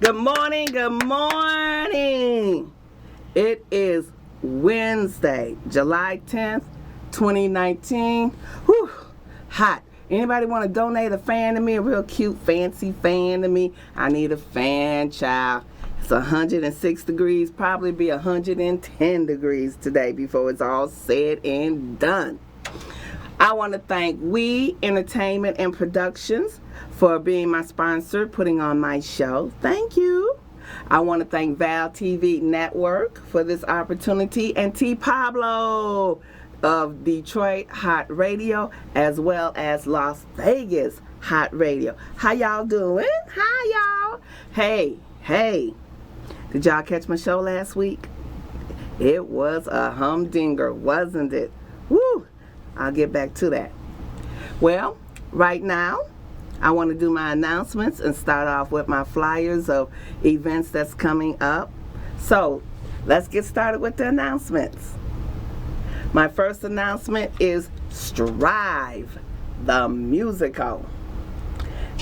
Good morning, good morning. It is Wednesday, July 10th, 2019. Whew, hot. Anybody want to donate a fan to me, a real cute, fancy fan to me? I need a fan, child. It's 106 degrees, probably be 110 degrees today before it's all said and done. I want to thank We Entertainment and Productions for being my sponsor, putting on my show. Thank you. I want to thank Val TV Network for this opportunity, and T. Pablo of Detroit Hot Radio, as well as Las Vegas Hot Radio. How y'all doing? Hi, y'all. Hey. Did y'all catch my show last week? It was a humdinger, wasn't it? Woo! I'll get back to that. Well, right now, I want to do my announcements and start off with my flyers of events that's coming up. So, let's get started with the announcements. My first announcement is Strive, the musical.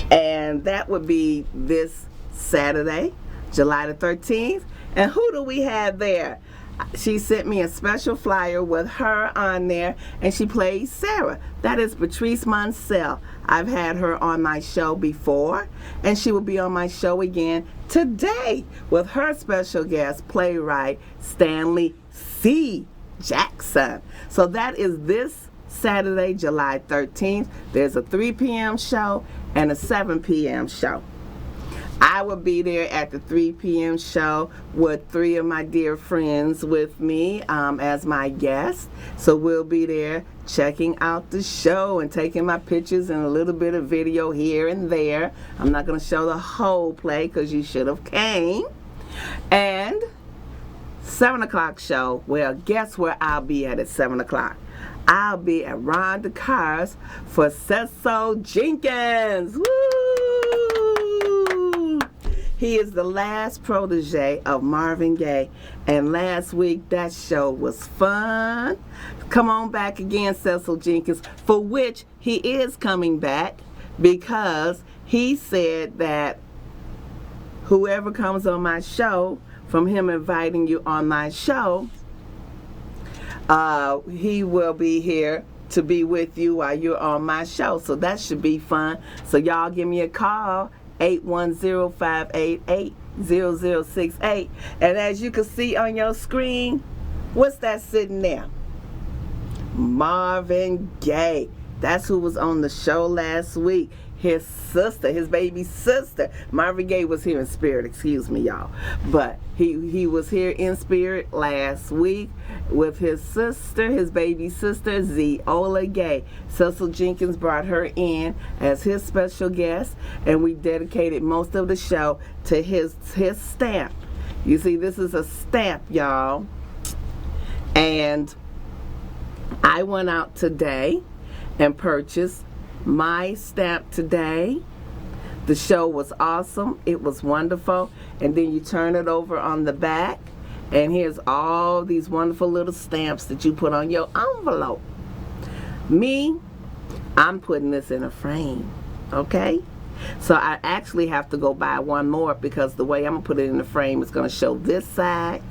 And that would be this Saturday, July the 13th. And who do we have there? She sent me a special flyer with her on there, and she plays Sarah. That is Patrice Moncel. I've had her on my show before, and she will be on my show again today with her special guest, playwright Stanley C. Jackson. So that is this Saturday, July 13th. There's a 3 p.m. show and a 7 p.m. show. I will be there at the 3 p.m. show with 3 of my dear friends with me as my guests. So we'll be there checking out the show and taking my pictures and a little bit of video here and there. I'm not going to show the whole play because you should have came. And 7 o'clock show, well, guess where I'll be at 7 o'clock? I'll be at Ron DeCars for Cecil Jenkins. Woo! He is the last protege of Marvin Gaye, and last week that show was fun. Come on back again, Cecil Jenkins, for which he is coming back because he said that whoever comes on my show, from him inviting you on my show, he will be here to be with you while you're on my show. So that should be fun. So y'all give me a call. 810-588-0068. And as you can see on your screen, what's that sitting there? Marvin Gaye. That's who was on the show last week. His sister, his baby sister. Marvin Gaye was here in spirit, excuse me, y'all. But he was here in spirit last week with his sister, his baby sister, Zeola Gaye. Cecil Jenkins brought her in as his special guest, and we dedicated most of the show to his stamp. You see, this is a stamp, y'all. And I went out today and purchased my stamp today. The show was awesome. It was wonderful. And then you turn it over on the back, and here's all these wonderful little stamps that you put on your envelope. Me, I'm putting this in a frame, okay? So I actually have to go buy one more because the way I'm gonna put it in the frame is gonna show this side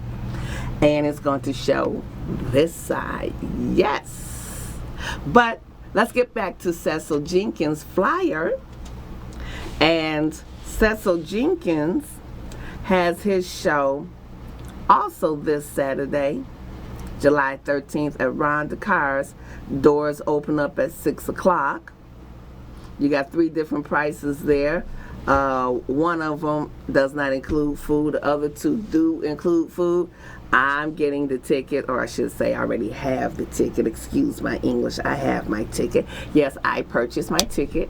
and it's going to show this side. Yes. But let's get back to Cecil Jenkins' flyer. And Cecil Jenkins has his show also this Saturday, July 13th at Ron DeCars. Doors open up at 6 o'clock. You got 3 different prices there. One of them does not include food. The other 2 do include food. I'm getting the ticket, or I should say I already have the ticket. Excuse my English. I have my ticket. Yes, I purchased my ticket.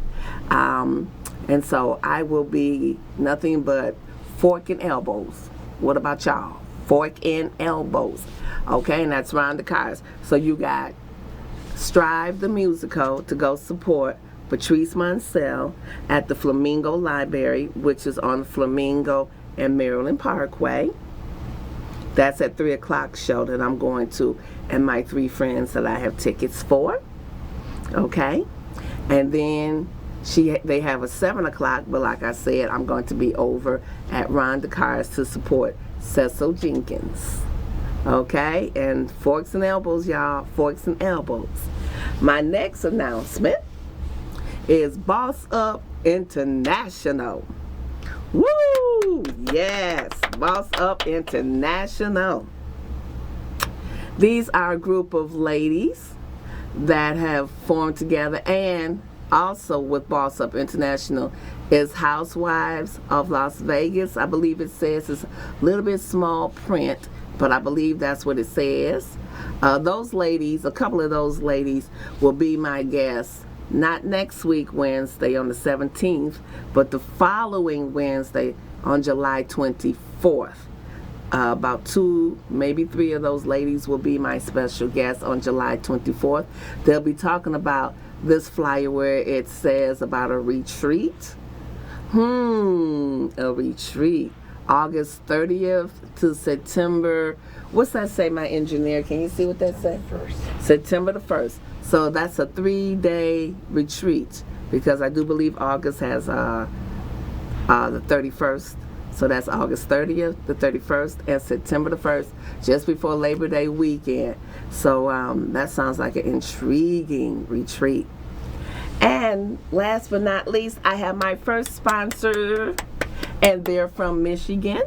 And so I will be nothing but fork and elbows. What about y'all? Fork and elbows. Okay, and that's Ron DeCars. So you got Strive the Musical to go support Patrice Moncel at the Flamingo Library, which is on Flamingo and Maryland Parkway. That's at 3 o'clock show that I'm going to, and my 3 friends that I have tickets for. Okay? And then They have a 7 o'clock, but like I said, I'm going to be over at Rhonda Cars to support Cecil Jenkins. Okay, and forks and elbows, y'all, forks and elbows. My next announcement is Boss Up International. Woo! Yes, Boss Up International. These are a group of ladies that have formed together, and also with Boss Up International is Housewives of Las Vegas. I believe it says it's a little bit small print, but I believe that's what it says. Those ladies, a couple of those ladies will be my guests, not next week Wednesday on the 17th, but the following Wednesday on July 24th. About 2, maybe 3 of those ladies will be my special guests on July 24th. They'll be talking about this flyer where it says about a retreat. A retreat. August 30th to September, what's that say, my engineer? Can you see what that says? September the 1st. So that's a 3-day retreat, because I do believe August has the 31st. So that's August 30th, the 31st, and September the 1st, just before Labor Day weekend. So that sounds like an intriguing retreat. And last but not least, I have my first sponsor, and they're from Michigan.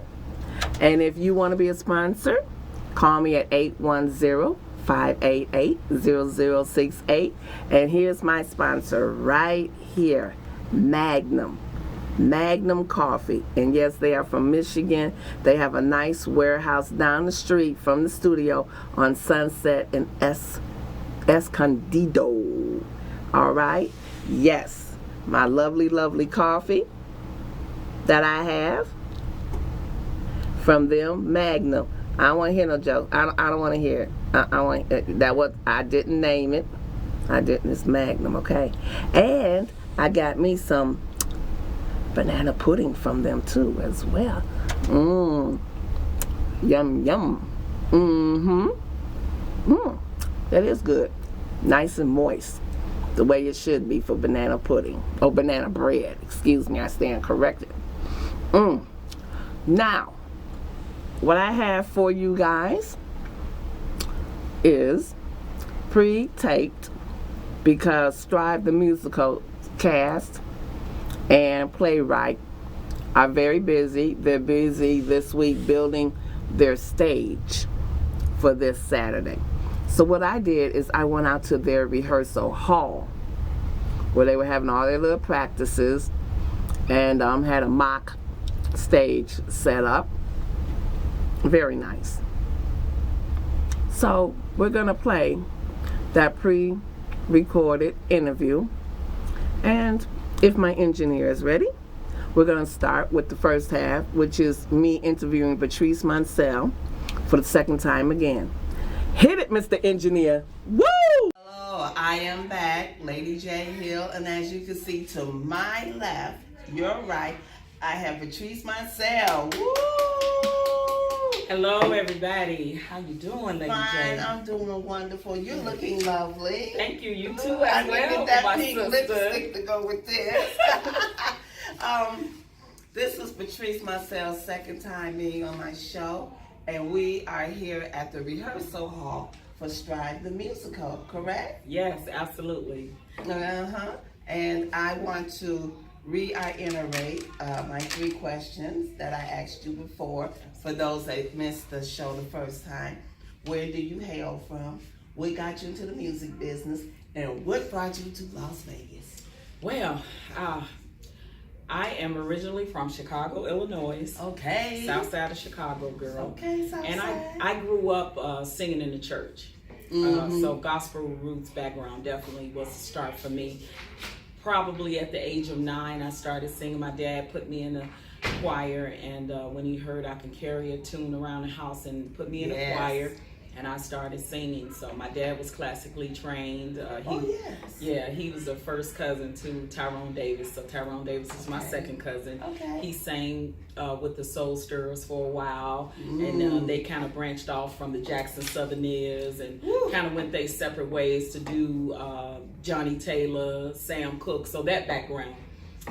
And if you want to be a sponsor, call me at 810-588-0068. And here's my sponsor right here, Magnum Coffee. And yes, they are from Michigan. They have a nice warehouse down the street from the studio on Sunset and Escondido. All right? Yes, my lovely, lovely coffee that I have from them, Magnum. I don't want to hear no joke. I don't want to hear it. I didn't name it. It's Magnum, okay? And I got me some banana pudding from them too as well. Yum, yum. That is good. Nice and moist, the way it should be for banana pudding, or banana bread. Excuse me, I stand corrected. Now, what I have for you guys is pre-taped, because Strive the Musical cast and playwright are very busy. They're busy this week building their stage for this Saturday. So what I did is I went out to their rehearsal hall where they were having all their little practices, and had a mock stage set up. Very nice. So we're gonna play that pre-recorded interview, and if my engineer is ready, we're gonna start with the first half, which is me interviewing Patrice Moncel for the second time again. Hit it, Mr. Engineer. Woo! Hello, I am back, Lady J Hill, and as you can see to my left, your right, I have Patrice Moncel. Woo! Hello, everybody. How you doing, Lady Fine, J? I'm doing wonderful. You're looking lovely. Thank you. You too, as I well. needed that my pink sister. lipstick to go with this. This is Patrice Moncel's second time being on my show, and we are here at the rehearsal hall for Strive the Musical, correct? Yes, absolutely. And I want to reiterate my 3 questions that I asked you before for those that missed the show the first time. Where do you hail from? What got you into the music business? And what brought you to Las Vegas? Well, I am originally from Chicago, Illinois. Okay. South side of Chicago, girl. Okay, south and side. I grew up singing in the church. So gospel roots background definitely was a start for me. Probably at the age of 9, I started singing. My dad put me in the choir, and when he heard I can carry a tune around the house and put me in a choir, and I started singing. So my dad was classically trained. He was the first cousin to Tyrone Davis. So Tyrone Davis is my second cousin. Okay. He sang with the Soul Stirrers for a while, and they kind of branched off from the Jackson Southernaires and kind of went their separate ways to do Johnny Taylor, Sam Cooke. So that background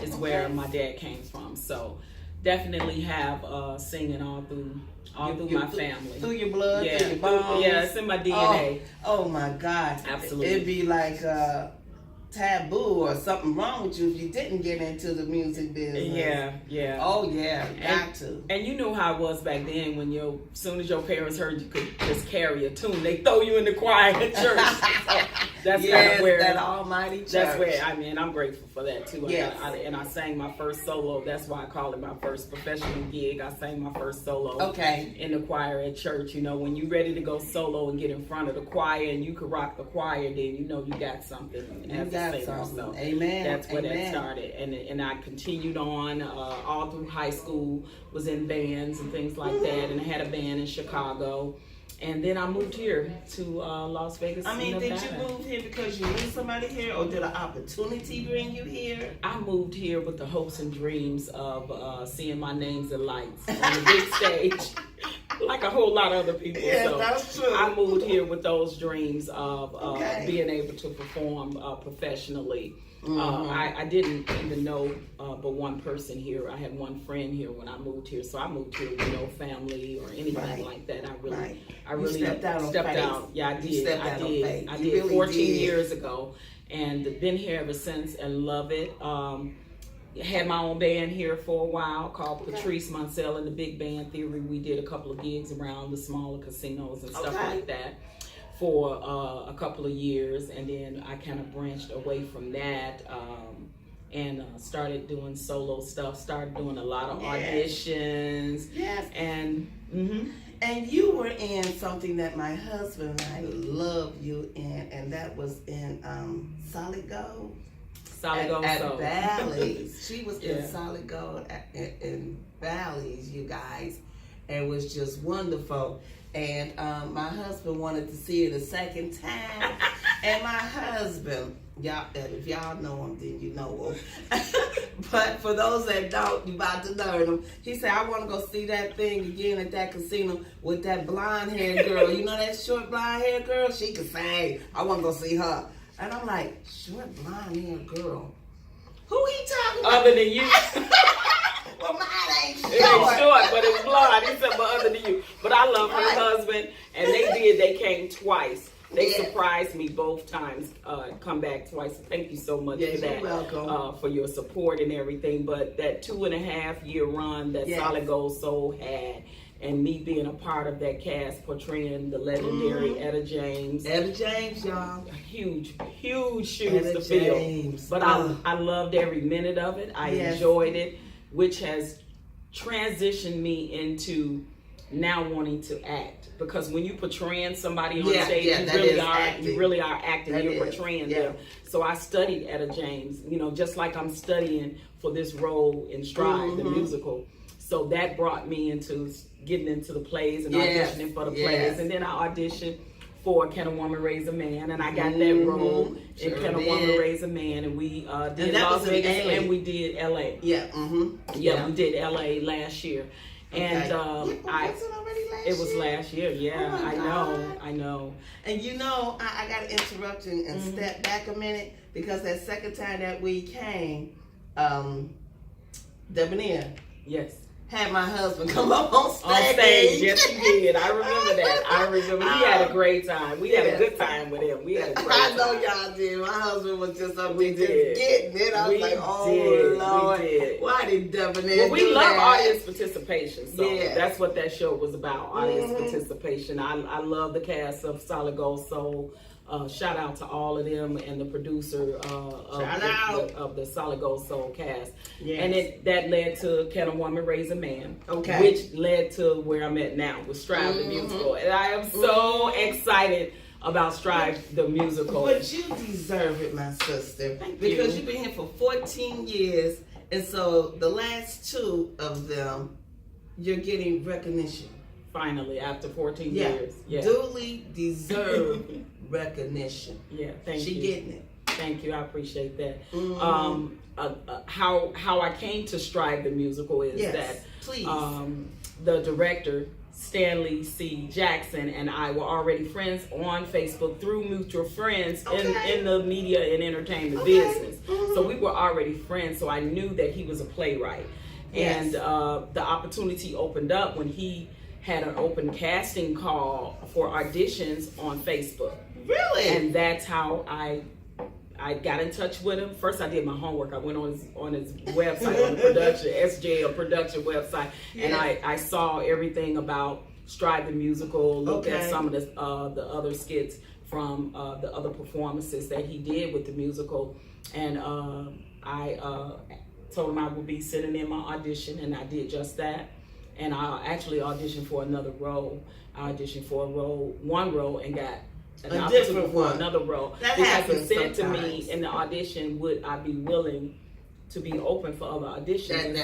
is where my dad came from. So definitely have singing all through my family. Through your blood, yeah. through your bones. Yeah, it's in my DNA. Oh my God. Absolutely. It'd be like taboo or something wrong with you if you didn't get into the music business. Yeah. Oh yeah, got to. And you knew how it was back then when as soon as your parents heard you could just carry a tune, they throw you in the choir at church. So that's kind of where that almighty church. That's where I'm grateful for that too. Yes. I sang my first solo. That's why I call it my first professional gig. I sang my first solo. In the choir at church. You know, when you're ready to go solo and get in front of the choir and you could rock the choir, then you know you got something as a singer. So amen. That's where that started, and I continued on all through high school. Was in bands and things like that, and I had a band in Chicago. And then I moved here to Las Vegas. I mean, Nevada. did you move here because you knew somebody here, or did an opportunity bring you here? I moved here with the hopes and dreams of seeing my names in lights on the big stage, like a whole lot of other people. Yeah, so that's true. I moved here with those dreams of being able to perform professionally. I didn't even know but one person here. I had one friend here when I moved here, so I moved here with no family or anything like that. I really stepped out. Yeah, I did. I did really 14 years ago, and been here ever since and love it. Had my own band here for a while called Patrice Moncel and the Big Band Theory. We did a couple of gigs around the smaller casinos and stuff like that for a couple of years, and then I kind of branched away from that and started doing solo stuff, started doing a lot of auditions. And you were in something that my husband and I love you in, and that was in Solid Gold. Solid Gold at Bally's. She was in Solid Gold in Bally's, you guys, and it was just wonderful. And my husband wanted to see it a second time. And my husband, if y'all know him, then you know him. But for those that don't, you about to learn him. He said, I want to go see that thing again at that casino with that blonde-haired girl. You know that short blonde-haired girl? She can sing. I want to go see her. And I'm like, short blonde-haired girl? Who he talking about? Other than you. Well, mine ain't short. It ain't short, but it's blonde. He said, but other than you. But I love her husband, and they came twice. They surprised me both times, come back twice. Thank you so much for that. You're welcome. For your support and everything. But that 2.5 year run that Solid Gold Soul had, and me being a part of that cast portraying the legendary Etta James. Etta James, y'all. Huge shoes to fill. But I loved every minute of it. I enjoyed it, which has transitioned me into now wanting to act. Because when you're portraying somebody on stage, you really are acting. You're portraying them. So I studied Etta James, just like I'm studying for this role in Stride, the musical. So that brought me into getting into the plays and auditioning for the plays. And then I auditioned for Can a Woman Raise a Man, and I got that role in Can a Woman Raise a Man, and we did Las Vegas and we did LA. We did LA last year. And it was last year. I know. And I got to interrupt you and step back a minute, because that second time that we came, Debonair. Yes. Had my husband come up on stage. Yes, he did. I remember that. We had a great time. We had a good time with him. We had a great time. I know y'all did. My husband was just up there just getting it. I was like, oh, Lord. Why did Debonair do we love audience participation. So that's what that show was about, audience participation. I love the cast of Solid Gold Soul. Shout out to all of them and the producer of the Solid Gold Soul cast. And that led to Can a Woman Raise a Man? Which led to where I'm at now with Strive the Musical. And I am so excited about Strive the Musical. But you deserve it, my sister. Because you've been here for 14 years. And so the last 2 of them, you're getting recognition finally after 14 years. Yeah. Duly deserved recognition. Yeah, thank you. She getting it. Thank you, I appreciate that. Mm-hmm. How I came to Strive the Musical is that please. The director, Stanley C. Jackson, and I were already friends on Facebook through mutual friends in the media and entertainment business. Mm-hmm. So we were already friends, so I knew that he was a playwright. Yes. And the opportunity opened up when he had an open casting call for auditions on Facebook. Really? And that's how I got in touch with him. First, I did my homework. I went on his website, on the production, SJL production website, and I saw everything about Strive the Musical, looked at some of the other skits from the other performances that he did with the musical, and I told him I would be sending in my audition, and I did just that. And I actually auditioned for another role. I auditioned for one role, and got a different one, another role. That because he said sometimes to me in the audition, would I be willing to be open for other auditions?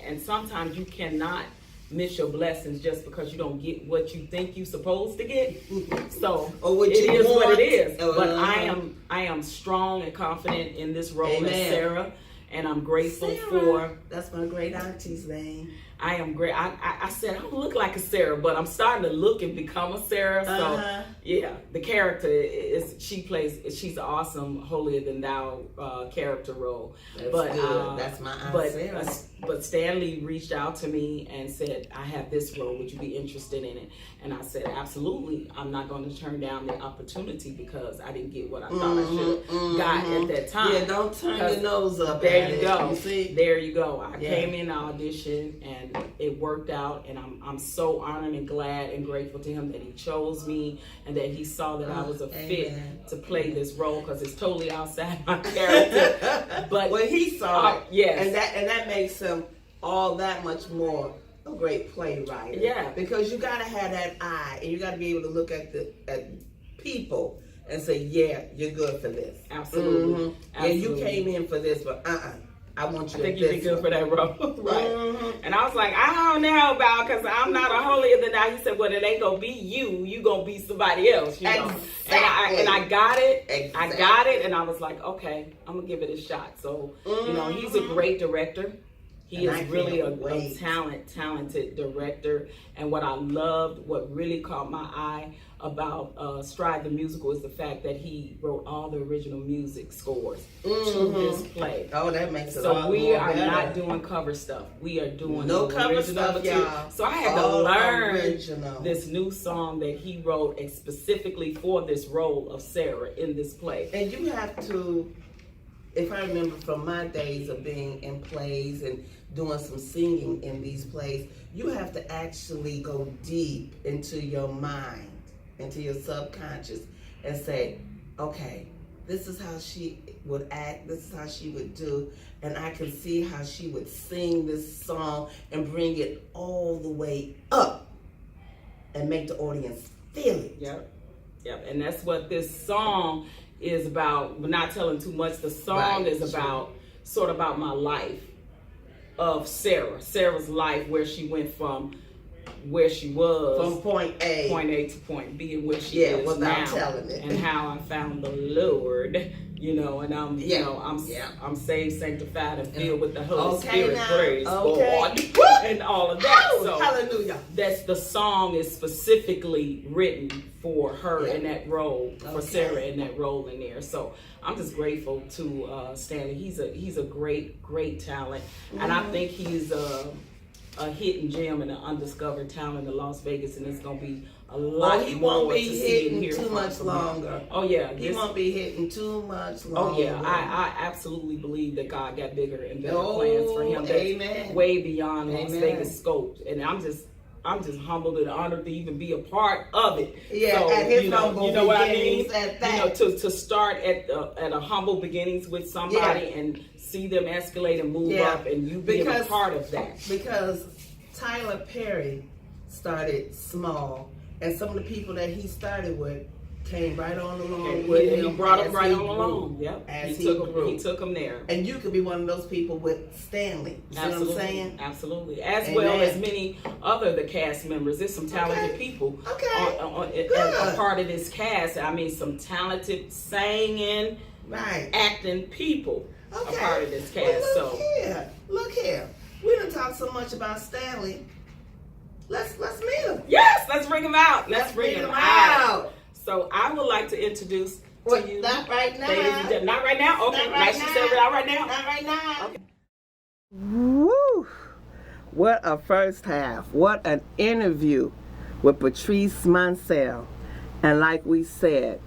And sometimes you cannot miss your blessings just because you don't get what you think you're supposed to get. So it is what it is. But I am strong and confident in this role as Sarah. And I'm grateful for. That's my great auntie's name. I am great. I said I don't look like a Sarah, but I'm starting to look and become a Sarah. So yeah, the character she's an awesome holier than thou character role. That's good. That's my aunt Sarah. But Stanley reached out to me and said, I have this role, would you be interested in it? And I said, absolutely. I'm not going to turn down the opportunity because I didn't get what I thought I should have got at that time. Yeah, don't turn your nose up. There you go. There you go. I came in, audition, and it worked out, and I'm so honored and glad and grateful to him that he chose me and that he saw that I was a fit to play this role, because it's totally outside my character. But when he saw it, yes, and that makes him all that much more a great playwright. Yeah, because you got to have that eye, and you got to be able to look at people and say, yeah, you're good for this. Absolutely. Yeah, you came in for this, but I want you. I think you'd be good for that role. Right. And I was like, I don't know about, because I'm not a holier than thou. He said, well, it ain't gonna be you. You gonna be somebody else. You know? Exactly. And I got it. Exactly. I got it, and I was like, okay, I'm gonna give it a shot. So you know, he's a great director. He is really a talented director. And what I loved, what really caught my eye about Strive the Musical is the fact that he wrote all the original music scores to this play. Oh, that makes it so we are not doing cover stuff. We are doing no the cover original stuff, y'all. So I had to learn this new song that he wrote specifically for this role of Sarah in this play. And you have to, if I remember from my days of being in plays and doing some singing in these plays, you have to actually go deep into your mind, into your subconscious, and say, okay, this is how she would act, this is how she would do, and I can see how she would sing this song and bring it all the way up and make the audience feel it. Yep. And that's what this song is about. We're not telling too much. The song is about sort of about my life of Sarah's life, where she went from where she was from point A to point B, and where she is without now, telling it, and how I found the Lord, you know, and I'm I'm saved, sanctified, and filled with the Holy Spirit. Praise God, and all of that. So hallelujah. That's the song is specifically written for her in that role, for Sarah in that role in there. So I'm just grateful to Stanley. He's a great talent, and I think he's a hidden gem and an undiscovered talent in Las Vegas, and it's gonna be a lot he more won't be to see and hitting hear too much longer. Oh yeah, he won't be hitting too much longer. Oh yeah, I absolutely believe that God got bigger and better plans for him. That's way beyond Las Vegas scope, and I'm just humbled and honored to even be a part of it. Yeah, so, at his humble you know what I mean? At that. You know, to start at a humble beginnings with somebody and see them escalate and move up, and you being a part of that. Because Tyler Perry started small, and some of the people that he started with came right on along And with he him. brought him as right he on grew. along. Yep. As He grew. took him there. And you could be one of those people with Stanley. You see what I'm saying? Absolutely. As Amen. well as many other the cast members. There's some talented people a part of this cast. I mean, some talented singing, acting people a part of this cast. Well, look here. We done talked so much about Stanley. Let's meet him. Yes, let's bring him out. Let's bring him out. So I would like to introduce to you. Not right now. Not right now? Okay. Not right She now. said not right now. Not right now. Okay. Woo! What a first half. What an interview with Patrice Moncel. And like we said,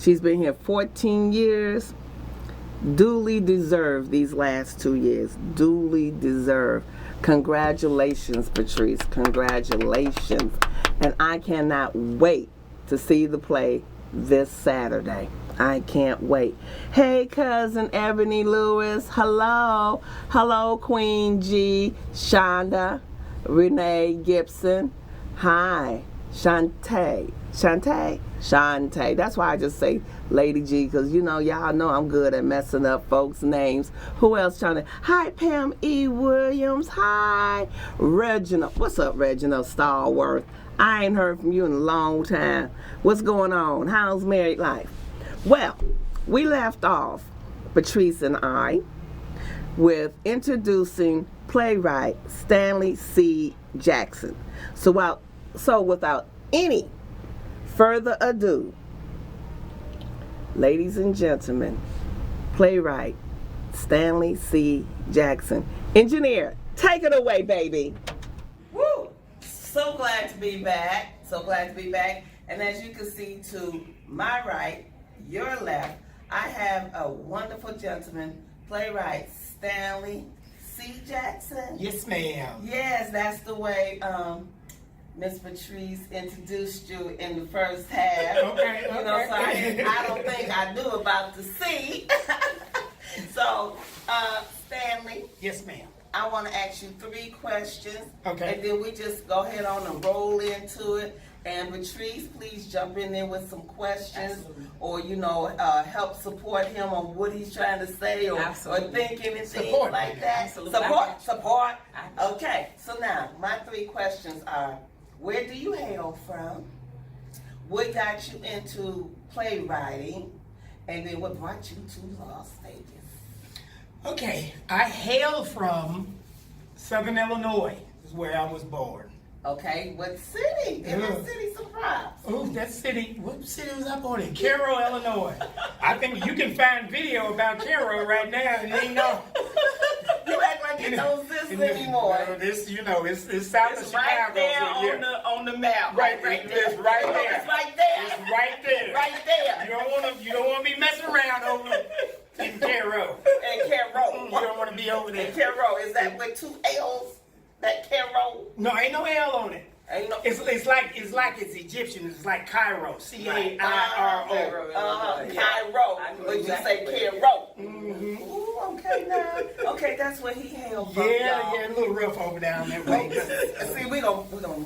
she's been here 14 years. Duly deserved these last 2 years. Duly deserved. Congratulations, Patrice. Congratulations. And I cannot wait to see the play this Saturday. I can't wait. Hey, cousin Ebony Lewis. Hello. Hello, Queen G. Shonda. Renee Gibson. Hi. Shantae. That's why I just say Lady G, because y'all know I'm good at messing up folks' names. Who else trying to? Hi, Pam E. Williams. Hi, Reginald. What's up, Reginald Stallworth? I ain't heard from you in a long time. What's going on? How's married life? Well, we left off, Patrice and I, with introducing playwright Stanley C. Jackson. So without any further ado, ladies and gentlemen, playwright Stanley C. Jackson. Engineer, take it away, baby. Woo! So glad to be back. And as you can see to my right, your left, I have a wonderful gentleman, playwright Stanley C. Jackson. Yes, ma'am. Yes, that's the way Miss Patrice introduced you in the first half. Okay. So I don't think I knew about the C. So, Stanley. Yes, ma'am. I want to ask you 3 questions. Okay. And then we just go ahead on and roll into it. And Patrice, please jump in there with some questions. Absolutely. Or, help support him on what he's trying to say or think anything Support. like that. Absolutely. Support. Okay. So now, my 3 questions are, where do you hail from? What got you into playwriting? And then what brought you to Las Vegas? Okay. I hail from Southern Illinois, is where I was born. Okay, what city? Give us city surprise. Oh, that city. What city was I born in? Cairo, Illinois. I think you can find video about Cairo right now, and you know. You act like you don't exist anymore. No, this, it's south of Chicago. Right there so, on the map. Right there. It's right there. It's right there. It's right there. Right there. You don't want to be messing around over in Cairo. And Cairo. You don't want to be over there. And Cairo, is that with 2 L's? That Cairo? No, ain't no L on it. Ain't no. It's like Egyptian. It's like Cairo. C-A-I-R-O. Cairo. But you say Cairo. Mm-hmm. Ooh, okay now. Okay, that's where he hailed from. Yeah, a little rough over down that way. See, we gonna move on.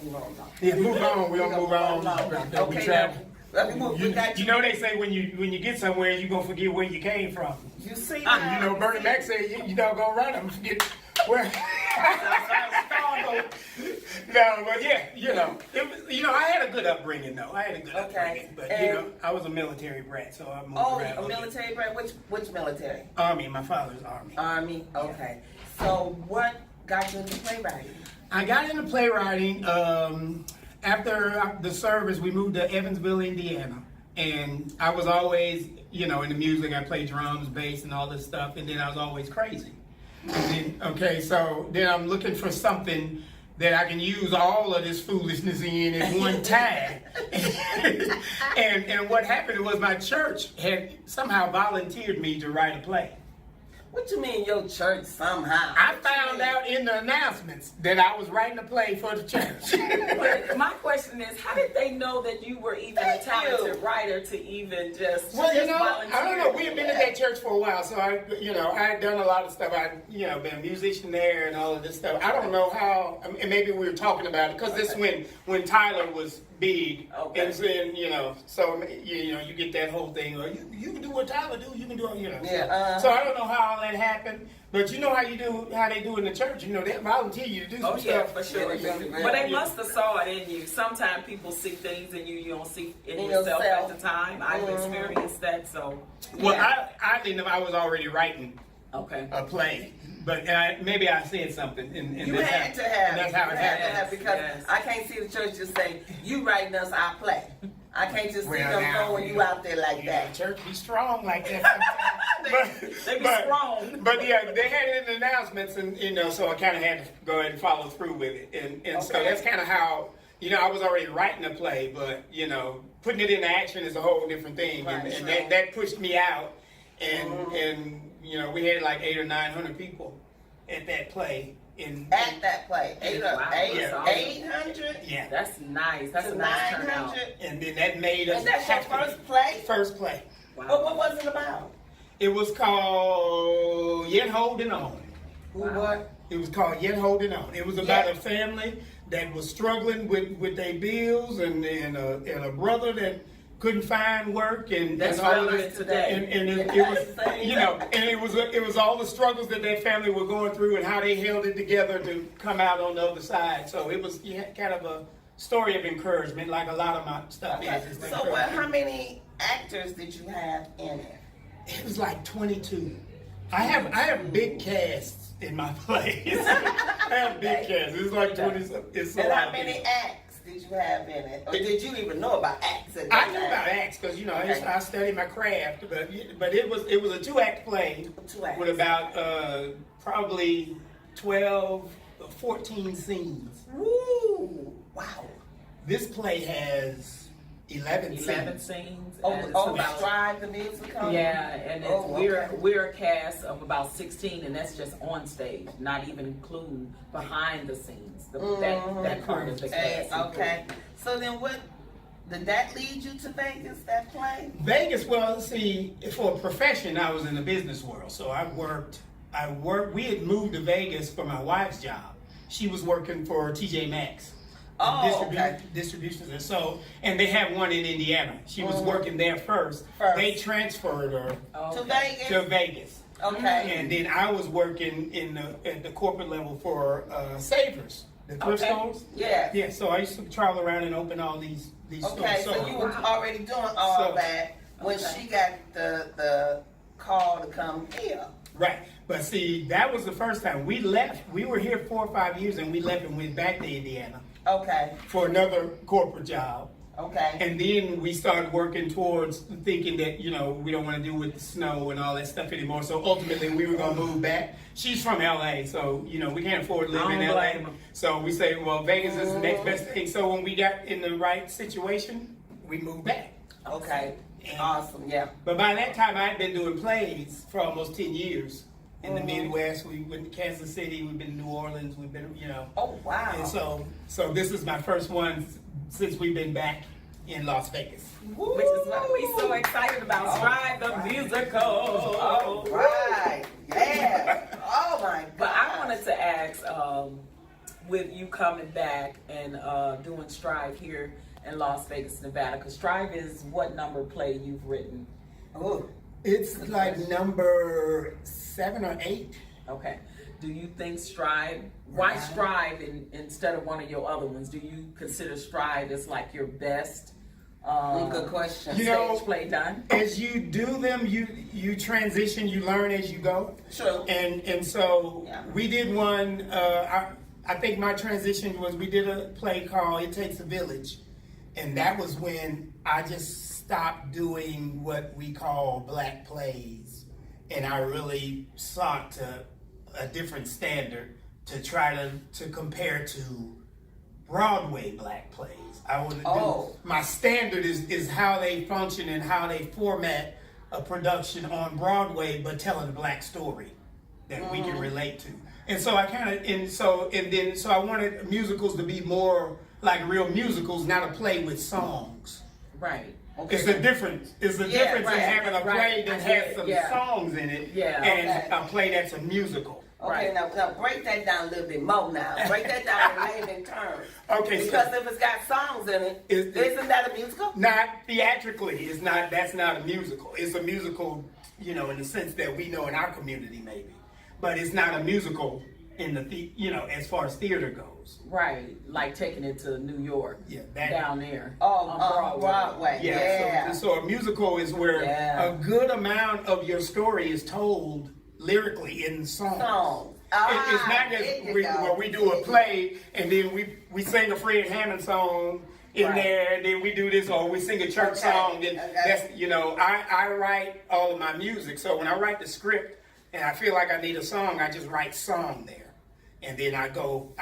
Yeah, move on. We're gonna move on. Okay, now. Let me move. You know they say when you get somewhere, you gonna forget where you came from. You see? Bernie Mac said you don't go run them. Forget where. No, but yeah, I had a good upbringing though. But I was a military brat, so I moved around. Oh, a military brat. Which military? Army. My father's Army. Army. Okay. So what got you into playwriting? I got into playwriting after the service. We moved to Evansville, Indiana, and I was always, in the music. I played drums, bass, and all this stuff, and then I was always crazy. And then, so then I'm looking for something that I can use all of this foolishness in at one time. and what happened was my church had somehow volunteered me to write a play. What you mean your church somehow? I found out in the announcements that I was writing a play for the church. But my question is, how did they know that you were even a talented writer to even just volunteer? I don't know. We had been at that church for a while, so I had done a lot of stuff. I, been a musician there and all of this stuff. I don't know how, and maybe we were talking about it, because this when Tyler was big. Okay. And then, so, you get that whole thing, or you can do what Tyler do, you can do, Yeah, So I don't know how all that happened, but you know how they do in the church, they volunteer you to do some Oh yeah, stuff. for sure. Yeah, But they must have saw it in you. Sometimes people see things in you don't see in yourself yourself. at the time. I've experienced that, so. Well, yeah. I think I was already writing Okay. a play, but maybe I said something, and You that's had how, to have. and that's how it You had to happened. have, because Yes. I can't see the church just say, you writing us our play. I can't just see Well, them now, throwing you out there like Yeah, that. church be strong like that sometimes. They be strong. But yeah, they had it in the announcements, and so I kind of had to go ahead and follow through with it, and so Okay. that's kind of how I was already writing a play, but putting it into action is a whole different thing, Right, and right. that pushed me out, and we had like 800 or 900 people at that play At that play, Wow, that's awesome. 800 yeah, That's nice. That's to a nice turnout. 900. and then that made us And that's your have to- first play? first play. But Wow. what was it about? It was called Yet Holding On. What? It was called Yet Holding On. It was about Yeah. a family that was struggling with their bills, and a brother that couldn't find work, and That's and all of relevant this. today. And it was and it was all the struggles that their family were going through, and how they held it together to come out on the other side. So it was kind of a story of encouragement, like a lot of my stuff Okay. is. It's So how many actors did you have in it? It was like 22. I have big casts in my plays. I have big casts. It's like 20. It's a And lot how of many people. acts did you have in it? Or did you even know about acts at I that knew time? about acts because Okay. I studied my craft, but it was a 2-act play 2 acts. with about probably 12 or 14 scenes. Woo! Wow. This play has 11 11 scenes. scenes. Oh, and it's oh, about- Strive the musical. Yeah, and it's, Oh, okay. we're a cast of about 16, and that's just on stage, not even including behind the scenes. That part of the Hey, cast. okay. So then, what did that lead you to Vegas? That play? Vegas, well, see, for a profession, I was in the business world. So I worked, we had moved to Vegas for my wife's job. She was working for TJ Maxx. Oh, okay. Distributions. And they have one in Indiana. She was working there first. They transferred her Oh, To okay. Vegas. to Vegas. Okay. And then I was working at the corporate level for Savers, the thrift Okay. stores. Yeah. Yeah, so I used to travel around and open all these Okay, stores. so you were already doing all So- that when Okay. she got the call to come here. Right. But see, that was the first time we left. We were here 4 or 5 years, and we left and went back to Indiana Okay. for another corporate job. Okay. And then we started working towards thinking that, we don't want to deal with the snow and all that stuff anymore. So ultimately, we were going to move back. She's from LA, so, we can't afford to live in I don't LA. blame her. So we say, well, Vegas is the next best thing. So when we got in the right situation, we moved back. Okay. And- Awesome. Yeah. But by that time, I had been doing plays for almost 10 years. In the Midwest, we went to Kansas City, we've been to New Orleans, we've been, Oh wow. And so this is my first one since we've been back in Las Vegas. Woo! Which is what we're so excited about. Strive the musical. All right. Yeah. Oh my God. But I wanted to ask, with you coming back and doing Strive here in Las Vegas, Nevada, because Strive is what number play you've written? Ooh. It's like number 7 or 8. Okay. Do you think Strive, why Right. Strive instead of one of your other ones? Do you consider Strive as like your best Good question. You stage know- play done? As you do them, you transition, you learn as you go. True. And so Yeah. we did one. I think my transition was we did a play called "It Takes a Village," and that was when I just stopped doing what we call black plays, and I really sought to a different standard to try to compare to Broadway black plays. I would Oh. my standard is how they function and how they format a production on Broadway, but telling a black story that we can relate to. And so I kind of so I wanted musicals to be more like real musicals, not a play with songs. Right. It's the difference. It's the Yeah, difference right, in having a play right. that I has get it, some yeah. songs in it, Yeah. and Okay. a play that's a musical. Okay, Right. now break that down a little bit more now. Break that down in layman terms. Okay, Because so if it's got songs in it, isn't that a musical? not theatrically, it's not. That's not a musical. It's a musical, in the sense that we know in our community, maybe, but it's not a musical in as far as theater goes. Right, like taking it to New York. Yeah, down there. On Broadway. Yeah. So a musical is where Yeah. a good amount of your story is told lyrically in songs. It's not just where we do a play and then we sing a Fred Hammond song in there, and then we do this, or we sing a church song. Then that's I write all of my music. So when I write the script and I feel like I need a song, I just write song there, and then I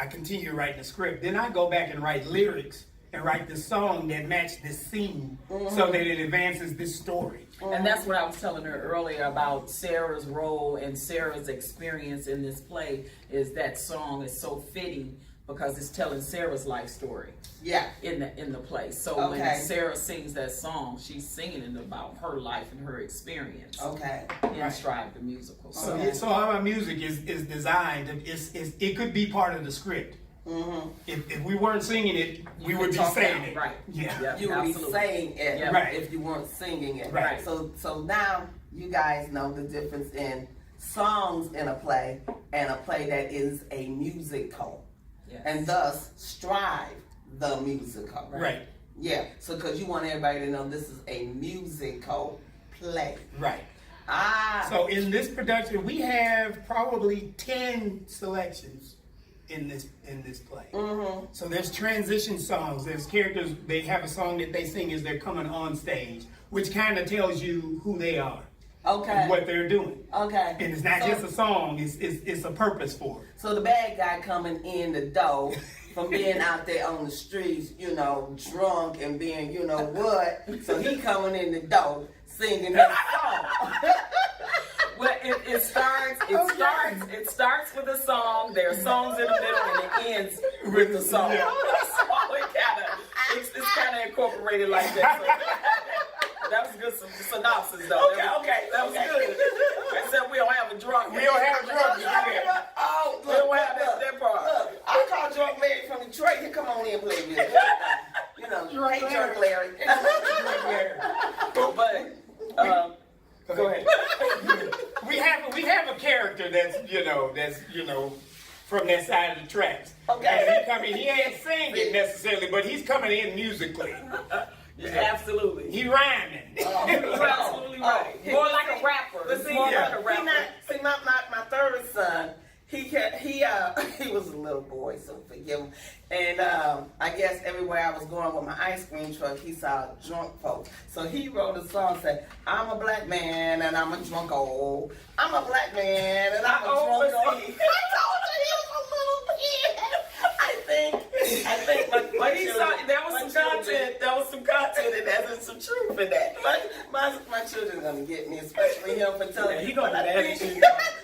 continue writing the script. Then I go back and write lyrics and write the song that match this scene, so that it advances this story. And that's what I was telling her earlier about Sarah's role and Sarah's experience in this play, is that song is so fitting because it's telling Sarah's life story. Yeah. In the play. So when Sarah sings that song, she's singing about her life and her experience. Okay. In Strive the musical. So all my music is designed. It could be part of the script. Mm-hmm. If we weren't singing it, we would be saying it. Right. Yeah. You would be saying it Right. if you weren't singing it. Right. So now you guys know the difference in songs in a play and a play that is a musical. Yes. And thus Strive the musical. Right. Yeah. So because you want everybody to know this is a musical play. Right. Ah. So in this production, we have probably 10 selections in this play. Mm-hmm. So there's transition songs. There's characters. They have a song that they sing as they're coming on stage, which kind of tells you who they are. Okay. And what they're doing. Okay. And it's not just a song. It's a purpose for it. So the bad guy coming in the door from being out there on the streets, drunk and being, what. So he coming in the door singing that song. Well, it starts with a song. There are songs in the middle, and it ends with the song. Yeah. So it's kind of incorporated like that. So that was good synopsis, though. Okay. That was good. Except we don't have a drunk. We don't have a drunk. We don't have that part. Look, I call Drunk Larry from Detroit. He come on in and play with me. Hey, Drunk Larry. But go ahead. We have a character that's from that side of the tracks. Okay. And he ain't singing necessarily, but he's coming in musically. Absolutely. He rhyming. You're absolutely right. More like a rapper. But see, More like a rapper. my third son, he was a little boy, so forgive him. And I guess everywhere I was going with my ice cream truck, he saw drunk folks. So he wrote a song saying, I'm a black man and I'm a drunk-o. I'm a black man and I'm a drunk-o. I told you he was a little kid. I think But he saw there was some content and there's some truth in that. my children are gonna get me, especially him for telling me. He gonna But I get think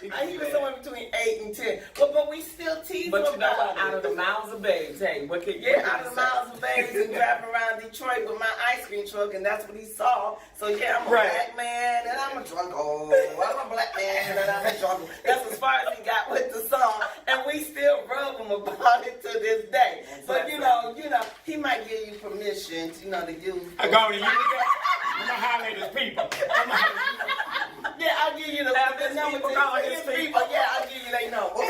you. he was somewhere between 8 and 10. But we still tease But him you know what? about Out of the it. mouths of babes, hey, what can Out of the miles of babes and driving around Detroit with my ice cream truck, and that's what he saw. So yeah, I'm a black man and I'm a drunk-o. I'm a black man and I'm a drunk-o. That's as far as he got with the song, and we still rub him about it to this day. But he might give you permission, to use. I go to use that. I'm gonna holler at his people. Yeah, I'll give you the number to his people. Yeah, I'll give you their number.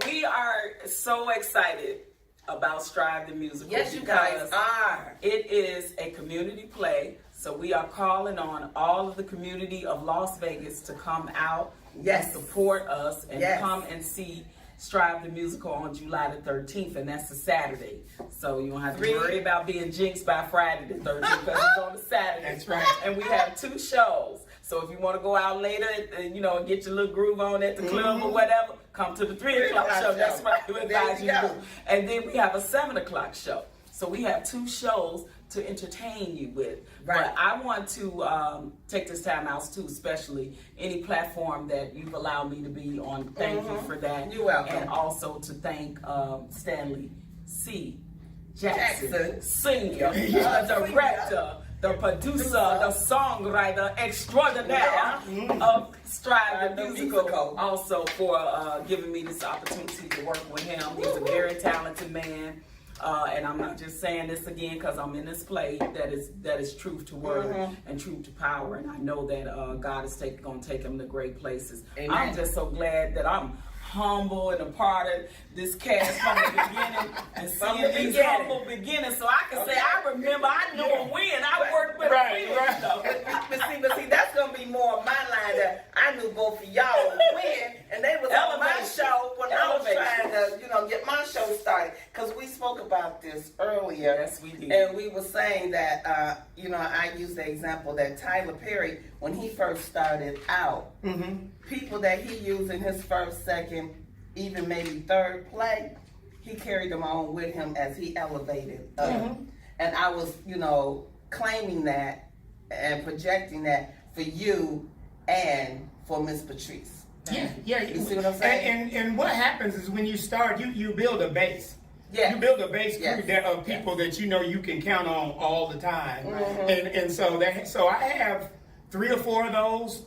We are so excited about Strive the Musical. Yes, you guys are. It is a community play, so we are calling on all of the community of Las Vegas to come out and support us and come and see Strive the Musical on July the 13th, and that's a Saturday. So you don't have to worry about being jinxed by Friday the 13th because it's on a Saturday. That's right. And we have 2 shows. So if you want to go out later and get your little groove on at the club or whatever, come to the 3 o'clock show. That's right. We advise you to do. And then we have a 7 o'clock show. So we have 2 shows to entertain you with. Right. But I want to take this time out too, especially any platform that you've allowed me to be on. Thank you for that. You're welcome. And also to thank Stanley C. Jackson, Senior, Director the producer, the songwriter extraordinaire of Strive the Musical, also for giving me this opportunity to work with him. He's a very talented man. And I'm not just saying this again because I'm in this play that is truth to word and truth to power, and I know that God is going to take him to great places. Amen. I'm just so glad that I'm humble and a part of this cast from the beginning and seeing these humble beginnings, so I can say I remember, I know him when I worked with him. But see, that's gonna be more of my line. That I knew both of y'all when, and they was on my show when I was trying to, get my show started. Because we spoke about this earlier. Yes, we did. And we were saying that, I used the example that Tyler Perry, when he first started out, people that he used in his first, second, even maybe third play, he carried them on with him as he elevated up. And I was, claiming that and projecting that for you and for Miss Patrice. Yeah. You see what I'm saying? And what happens is when you start, you build a base. Yeah. You build a base of people that you can count on all the time. And so I have 3 or 4 of those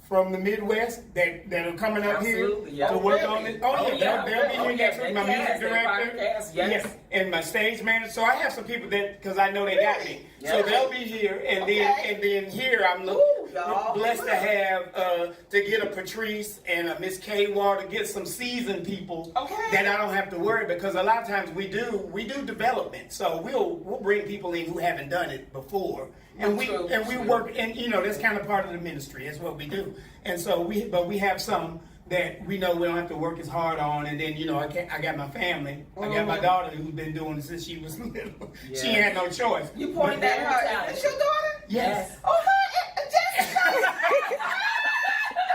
from the Midwest that are coming up here to work on it. They'll be here next week. My music director, yes, and my stage manager. So I have some people that, because I know they got me. So they'll be here, and then here I'm blessed to have to get a Patrice and a Miss K Wall, to get some seasoned people that I don't have to worry, because a lot of times we do development. So we'll bring people in who haven't done it before. And we work, and that's kind of part of the ministry. That's what we do. And so we have some that we know we don't have to work as hard on. And then I got my family. I got my daughter who's been doing it since she was little. Yeah. She had no choice. You pointed at her. Is your daughter? Yes. Oh, her, Jessica.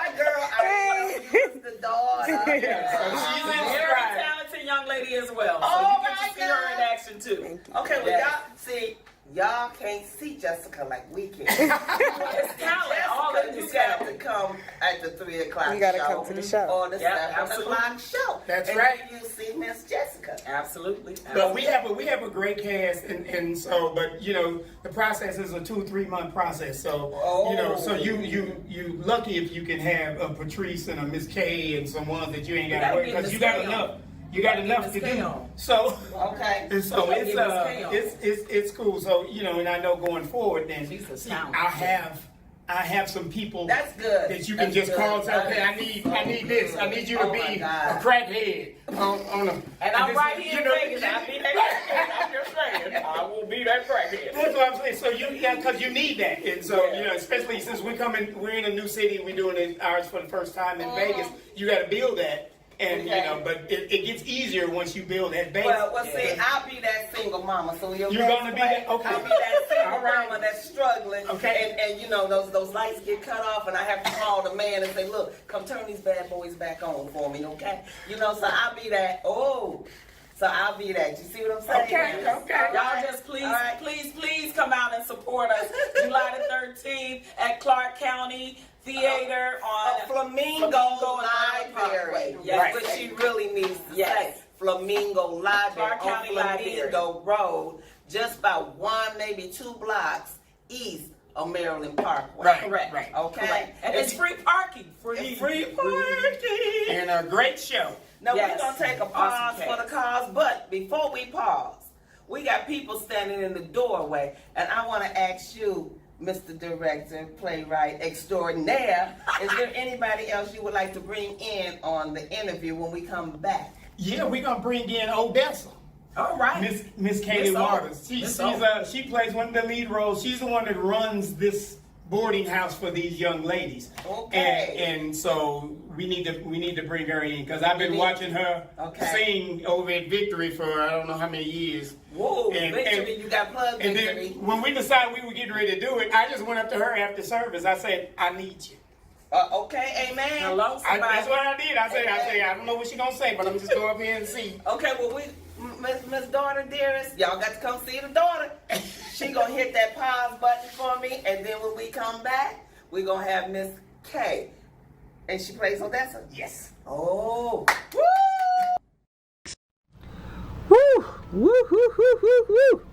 My girl, I was the daughter. So she's in very stride. talented young lady as well. Oh, so you get to see her in action too. Okay, well y'all see. Y'all can't see Jessica like we can. It's talent. All of You this got to come at the 3 o'clock show. You got to come to the show. Or the 7 o'clock show. That's and right. You see Miss Jessica. Absolutely. But we have a great cast, and so, but the process is a 2-3 month process. So so you lucky if you can have a Patrice and a Miss K and some ones that you ain't got to worry, because you got enough. You got enough to do. So and so it's cool. So and I know going forward, then I have some people that's good that you can just call and say, okay, I need this. I need you to be a crackhead on a. And I'm right here in Vegas. I'll be that crackhead. I'm just saying. I will be that crackhead. That's what I'm saying. So because you need that, and so especially since we're in a new city, we're doing ours for the first time in Vegas. You got to build that. And but it gets easier once you build that base. Well, see, I'll be that single mama. So you're gonna be that. Okay. I'll be that single mama that's struggling. Okay. And those lights get cut off, and I have to call the man and say, look, come turn these bad boys back on for me, okay? So I'll be that. So I'll be that. You see what I'm saying? Okay. Y'all just please come out and support us July the 13th at Clark County Theater on Flamingo Library. Yes, what she really needs to say. Flamingo Library on Flamingo Road, just about 1, maybe 2 blocks east of Maryland Parkway. Right. Okay. Correct. And it's free parking. Free parking. And a great show. Now we're gonna take a pause for the cause, but before we pause, we got people standing in the doorway, and I want to ask you, Mr. Director, playwright extraordinaire, is there anybody else you would like to bring in on the interview when we come back? Yeah, we're gonna bring in Odessa. All right. Miss Katie Waters. She plays one of the lead roles. She's the one that runs this boarding house for these young ladies. Okay. And so we need to bring her in, because I've been watching her sing over at Victory for I don't know how many years. Whoa, Victory, you got plugged and Victory. Then when we decided we were getting ready to do it, I just went up to her after service. I said, I need you. Okay, amen. Hello, somebody. That's what I did. I said, I don't know what she's gonna say, but I'm just go up here and see. Okay, well Miss Daughter Dearest, y'all got to come see the daughter. She gonna hit that pause button for me, and then when we come back, we gonna have Miss K, and she plays Odessa. Yes. Oh, Woo! Woo! Woo! Woo! Woo! Woo!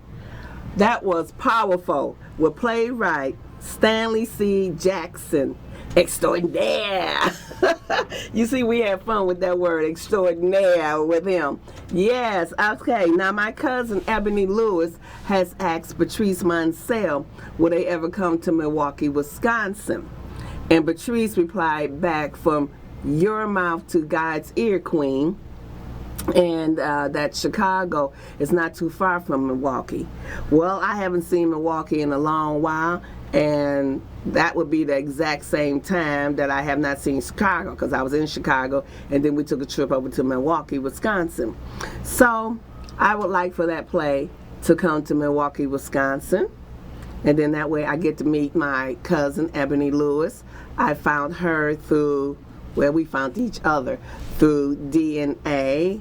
That was powerful with playwright Stanley C. Jackson, extraordinaire. You see, we had fun with that word, extraordinaire, with him. Yes, okay. Now, my cousin Ebony Lewis has asked Patrice Munsell, will they ever come to Milwaukee, Wisconsin? And Patrice replied back, from your mouth to God's ear, Queen. And that Chicago is not too far from Milwaukee. Well, I haven't seen Milwaukee in a long while, and that would be the exact same time that I have not seen Chicago, because I was in Chicago and then we took a trip over to Milwaukee, Wisconsin. So I would like for that play to come to Milwaukee, Wisconsin, and then that way I get to meet my cousin Ebony Lewis. I found her through, well, we found each other through DNA,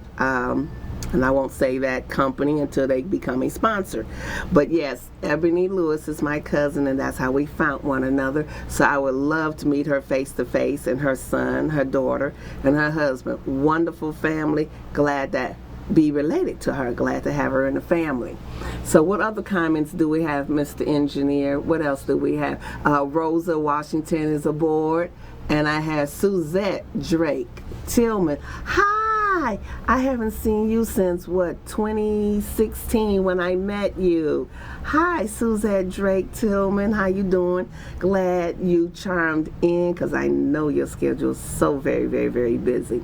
and I won't say that company until they become a sponsor. But yes, Ebony Lewis is my cousin, and that's how we found one another. So I would love to meet her face to face, and her son, her daughter, and her husband. Wonderful family. Glad to be related to her. Glad to have her in the family. So what other comments do we have, Mr. Engineer? What else do we have? Rosa Washington is aboard. And I have Suzette Drake Tillman. Hi! I haven't seen you since, 2016 when I met you. Hi, Suzette Drake Tillman. How you doing? Glad you chimed in, because I know your schedule is so very, very, very busy.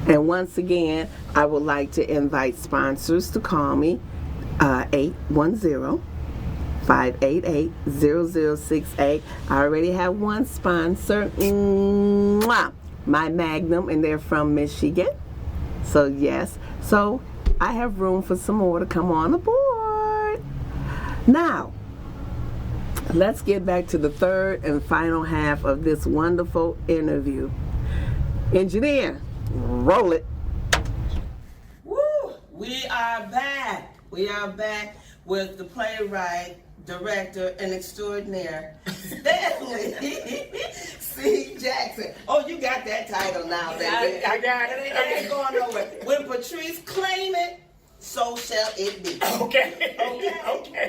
And once again, I would like to invite sponsors to call me, 810-588-0068. I already have one sponsor, my Magnum, and they're from Michigan. So yes, so I have room for some more to come on aboard. Now, let's get back to the third and final half of this wonderful interview. Engineer, roll it. Woo! We are back. We are back with the playwright, director, and extraordinaire, Stanley C. Jackson. Oh, you got that title now, baby. I got it. It ain't going nowhere. When Patrice claim it, so shall it be. Okay.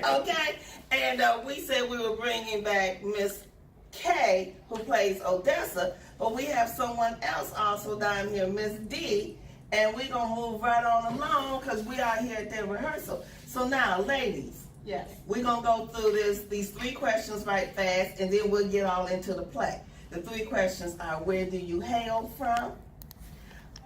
Okay. And we said we were bringing back Miss K, who plays Odessa, but we have someone else also down here, Miss D, and we're going to move right on along because we are here at their rehearsal. So now, ladies, Yes. we're going to go through these three questions right fast, and then we'll get all into the play. The three questions are, where do you hail from?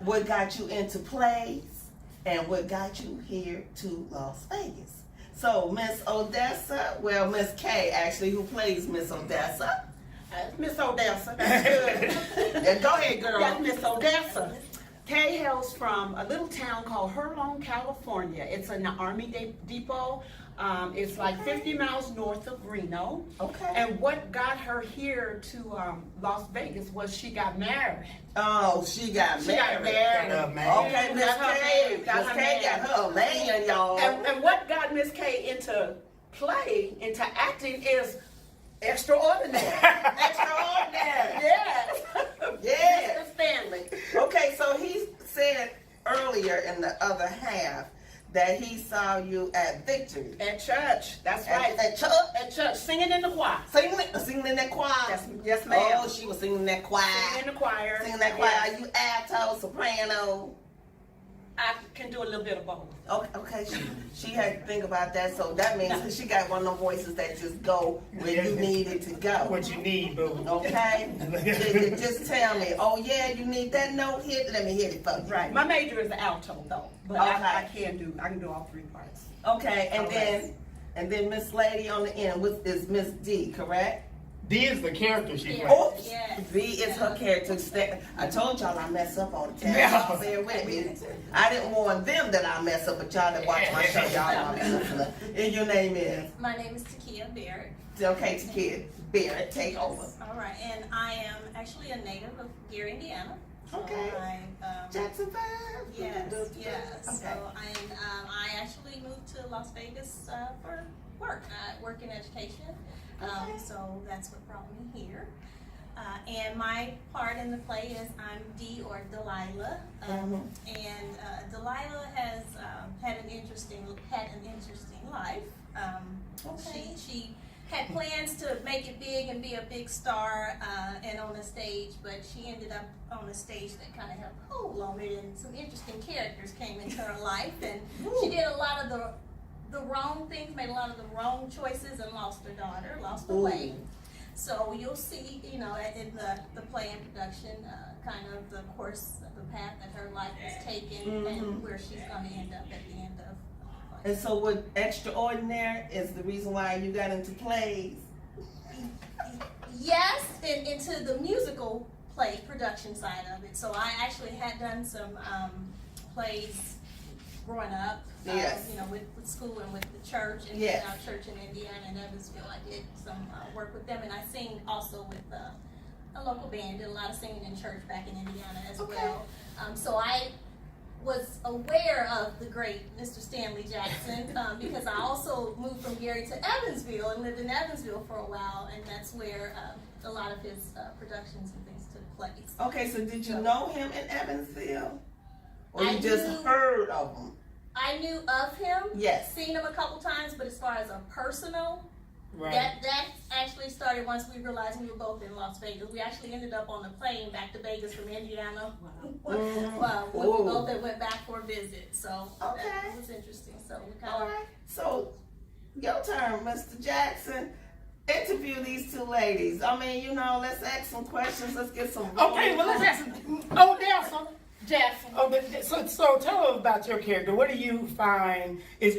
What got you into plays? And what got you here to Las Vegas? So, Miss Odessa, well, Miss K, actually, who plays Miss Odessa. Miss Odessa, that's good. And go ahead, girl. That's Miss Odessa. Kay hails from a little town called Herlong, California. It's an Army depot. It's like 50 miles north of Reno. Okay. And what got her here to Las Vegas was she got married. Oh, she got married. Okay, Miss K. Miss K got her a man, y'all. And what got Miss K into acting is extraordinary. Extraordinary. Yes. Yeah. Mr. Stanley. Okay, so he said earlier in the other half that he saw you at Victory. At church. That's right. At church? At church, singing in the choir. Singing in that choir? Yes, ma'am. Oh, she was singing in that choir. Singing in the choir. Singing that choir. Yes. Are you alto, soprano? I can do a little bit of both. Okay. She had to think about that, so that means she got one of them voices that just go where you need it to go. What you need, boo. Okay? Just tell me, oh yeah, you need that note hit, let me hit it for you. Right. My major is the alto though, but Okay. I can do all three parts. Okay, All and then Miss Lady on the end is Miss D, correct? D is the character she plays. Oops. Yes. V is her character. I told y'all I mess up all the time. Yeah. Y'all bear with me. I didn't warn them that I mess up, but y'all that watch my show, y'all know I mess up. And your name is? My name is Takia Barrett. Okay, Kid Barrett, take over. All right, and I am actually a native of Gary, Indiana. So Okay. I, Jackson 5? yes. Okay. So I actually moved to Las Vegas for work. I work in education. Okay. So that's what brought me here. And my part in the play is I'm Dee, or Delilah. And Delilah has had an interesting life. She had plans to make it big and be a big star and on a stage, but she ended up on a stage that kind of had a hold on it, and some interesting characters came into her life, and she did a lot of the wrong things, made a lot of the wrong choices, and lost her daughter, lost her way. So you'll see, you know, in the play and production, kind of the course, the path that her life has taken, and where she's going to end up at the end of. And so what Extraordinaire is the reason why you got into plays? Yes, and into the musical play production side of it. So I actually had done some plays growing up, Yes. you know, with school and with the church, and Yes. our church in Indiana and Evansville. I did some work with them, and I sing also with a local band. Did a lot of singing in church back in Indiana as well. So I was aware of the great Mr. Stanley Jackson because I also moved from Gary to Evansville and lived in Evansville for a while, and that's where a lot of his productions and things took place. Okay, so did you know him in Evansville? Or I you just knew- heard of him? I knew of him, Yes. seen him a couple times, but as far as a personal, Right. that actually started once we realized we were both in Las Vegas. We actually ended up on a plane back to Vegas from Indiana. When we both had went back for a visit, so that was interesting. So we kind All of. right. So, your turn, Mr. Jackson. Interview these two ladies. I mean, you know, let's ask some questions. Let's get some. Okay, well, let's ask Odessa. Jackson. Oh, so tell us about your character. What do you find is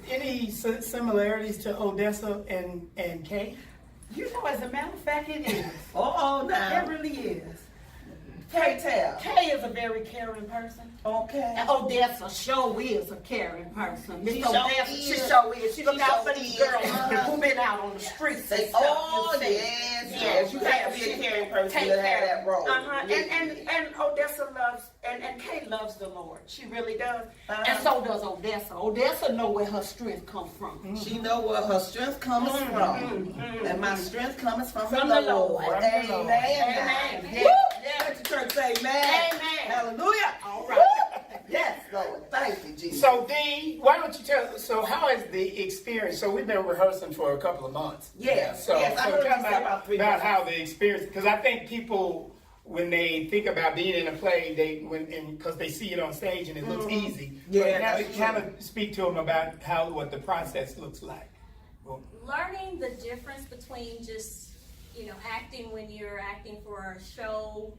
any similarities to Odessa and Kay? You know, as a matter of fact, it is. Oh, It now. really is. Kay, tell. Kay is a very caring person. Okay. And Odessa sure is a caring person. Miss She Odessa, sure she is. sure is. She look She out sure for these is. girls who been out on the streets and Say, stuff. oh, you see. yes. You have to be a caring person to have that role. Uh-huh. Yeah. And Odessa loves, and Kay loves the Lord. She really does. Uh-huh. And so does Odessa. Odessa know where her strength comes from. She know where her strength comes from. And my strength comes from the Lord. Amen. Amen. Amen. Woo! Let the church say amen. Amen. Hallelujah. All right. Yes, Lord. Thank you, Jesus. So Dee, why don't you tell? So how is the experience? So we've been rehearsing for a couple of months. Yes, So, yes, I so heard you tell say me about 3 about months. how the experience, because I think people when they think about being in a play, because they see it on stage and it looks easy. Yeah, But that's kind of speak to them about what the process looks like. Well, Learning the difference between just, you know, acting when you're acting for a show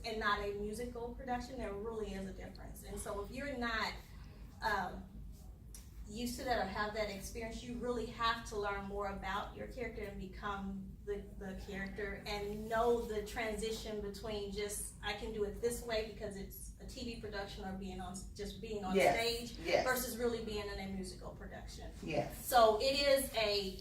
and not a musical production, there really is a difference. And so if you're not used to that or have that experience, you really have to learn more about your character and become the character and know the transition between just, I can do it this way because it's a TV production or being on Yes, stage yes. versus really being in a musical production. Yes. So it is a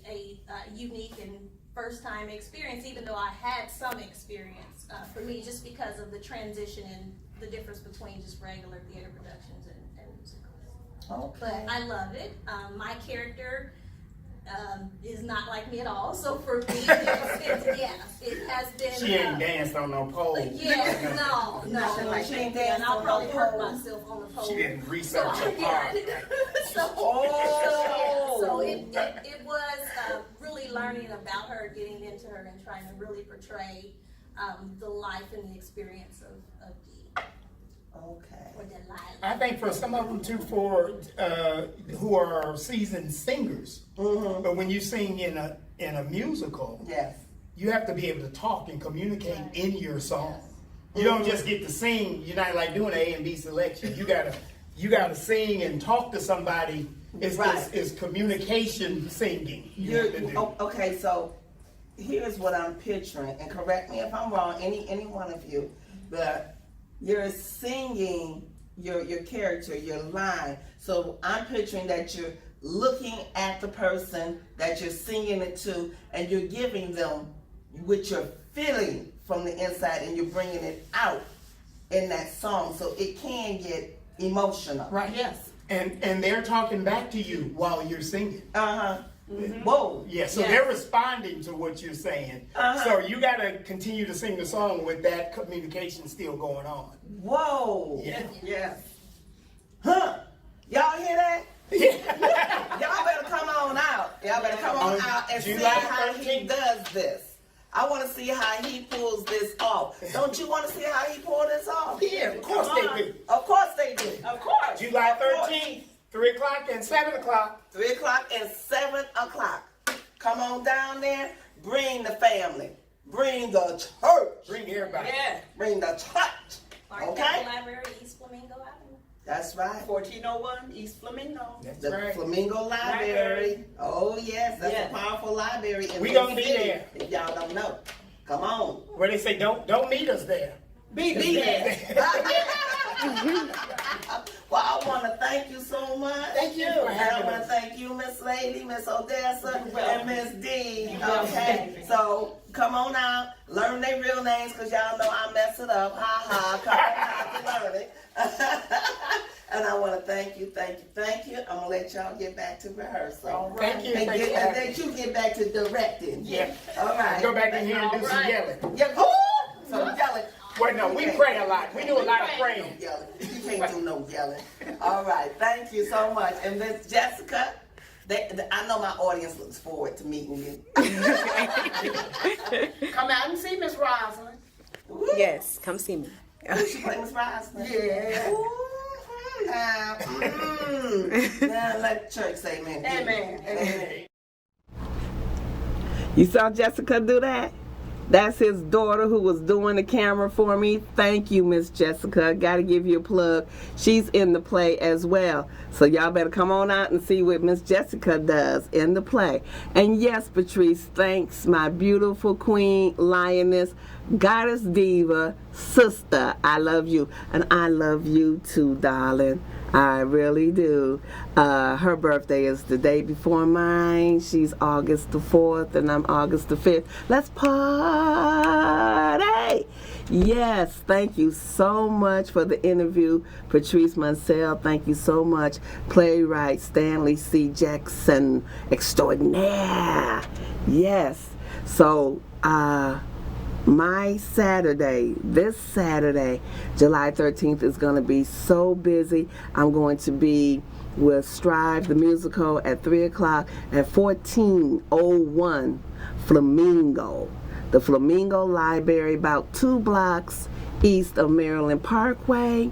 unique and first time experience, even though I had some experience for me, just because of the transition and the difference between just regular theater productions and musicals. Okay. But I love it. My character is not like me at all, so for me, it has been. she ain't danced on no pole. Yeah, no. Nothing like She that. ain't danced, and I'll probably on no hurt pole. myself on the pole. She didn't research her Yeah. part. So it was really learning about her, getting into her, and trying to really portray the life and the experience of Dee, Okay. or Delilah. I think for some of them too, who are seasoned singers, but when you sing in a musical, Yes. you have to be able to talk and communicate in your song. You don't just get to sing. You're not like doing an A and B selection. You gotta sing and talk to somebody. It's communication singing. You have to do. Okay, so here's what I'm picturing, and correct me if I'm wrong, any one of you, but you're singing your character, your line. So I'm picturing that you're looking at the person that you're singing it to, and you're giving them what you're feeling from the inside, and you're bringing it out in that song, so it can get emotional. Right. Yes. And they're talking back to you while you're singing. Whoa. Yeah, so Yes. they're responding to what you're saying. So you got to continue to sing the song with that communication still going on. Whoa. Yeah. Yes. Huh. Y'all come on out and see July how he 13th. does this. I want to see how he pulls this off. Don't you want to see how he pulled this off? Yeah, of course they do. Of course they do. Of course. July 13th, 3 o'clock and 7 o'clock. 3 o'clock and 7 o'clock. Come on down there. Bring the family. Bring the church. Bring everybody. Yeah. Bring the church. Martin Okay? Library, East Flamingo Avenue. That's right. 1401 East Flamingo. That's The right. Flamingo Library. Library. Oh yes, that's Yes. a powerful library. In We Bay gonna be City, there. If y'all don't know, come on. Where they say don't meet us there. Be there. Well, I want to thank you so much. Thank you for And I having want to us. thank you, Miss Lady, Miss Odessa, and Miss D. welcome. Okay, so come on out, learn their real names, because y'all know I mess it up. Ha ha, come on out to learn it. And I want to thank you. I'm going to let y'all get back to rehearsal. Thank you. And Thank you. let you get back to directing. Yeah. All right. Go back in here and do some yelling. Yeah, go. So yelling. Well, no, we pray a lot. We do a lot of praying. Yelling. You can't do no yelling. All right. Thank you so much. And Miss Jessica, I know my audience looks forward to meeting you. Come out and see Miss Rosalind. Yes, come see me. She play Miss Rosalind? Yeah. Now let church say amen. Amen. Amen. You saw Jessica do that? That's his daughter who was doing the camera for me. Thank you, Miss Jessica. Gotta give you a plug. She's in the play as well. So y'all better come on out and see what Miss Jessica does in the play. And yes, Patrice, thanks, my beautiful queen, lioness, goddess diva, sister. I love you. And I love you too, darling. I really do. Her birthday is the day before mine. She's August the 4th and I'm August the 5th. Let's party! Yes, thank you so much for the interview, Patrice Munsell. Thank you so much, playwright Stanley C. Jackson extraordinaire. Yes. So, my Saturday, this Saturday, July 13th, is going to be so busy. I'm going to be with Strive the Musical at 3 o'clock at 1401 Flamingo. The Flamingo Library, about 2 blocks east of Maryland Parkway.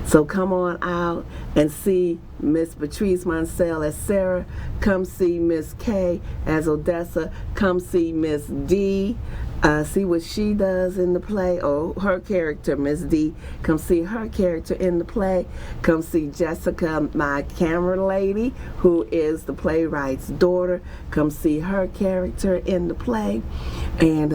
So come on out and see Miss Patrice Munsell as Sarah. Come see Miss K as Odessa. Come see Miss D. See what she does in the play, or her character, Miss D. Come see her character in the play. Come see Jessica, my camera lady, who is the playwright's daughter. Come see her character in the play. And,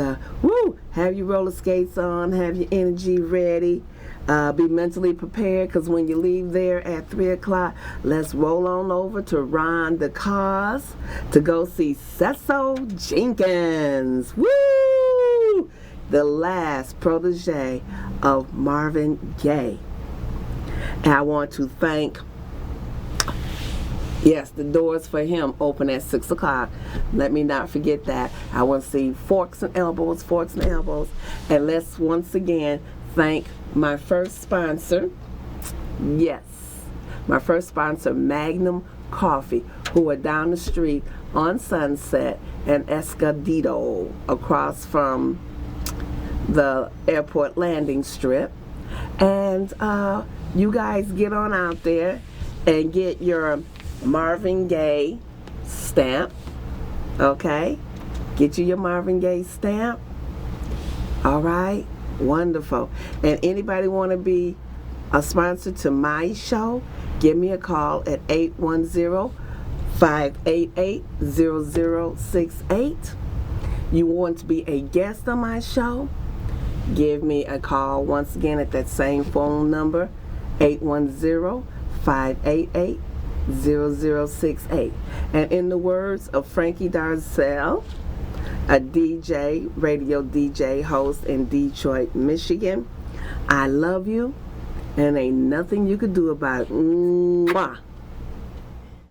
have your roller skates on, have your energy ready. Be mentally prepared, because when you leave there at 3 o'clock, let's roll on over to Ron the Cause to go see Cecil Jenkins. Woo! The last protege of Marvin Gaye. And I want to thank, yes, the doors for him open at 6 o'clock. Let me not forget that. I want to see Forks and Elbows. And let's once again thank my first sponsor, yes, my first sponsor, Magnum Coffee, who are down the street on Sunset and Escondido, across from the airport landing strip. And you guys get on out there and get your Marvin Gaye stamp, okay? Get you your Marvin Gaye stamp, all right? Wonderful. And anybody want to be a sponsor to my show, give me a call at 810-588-0068. You want to be a guest on my show, give me a call once again at that same phone number, 810-588-0068. And in the words of Frankie Darcell, a DJ, radio DJ host in Detroit, Michigan, I love you, and ain't nothing you could do about it. Mwah.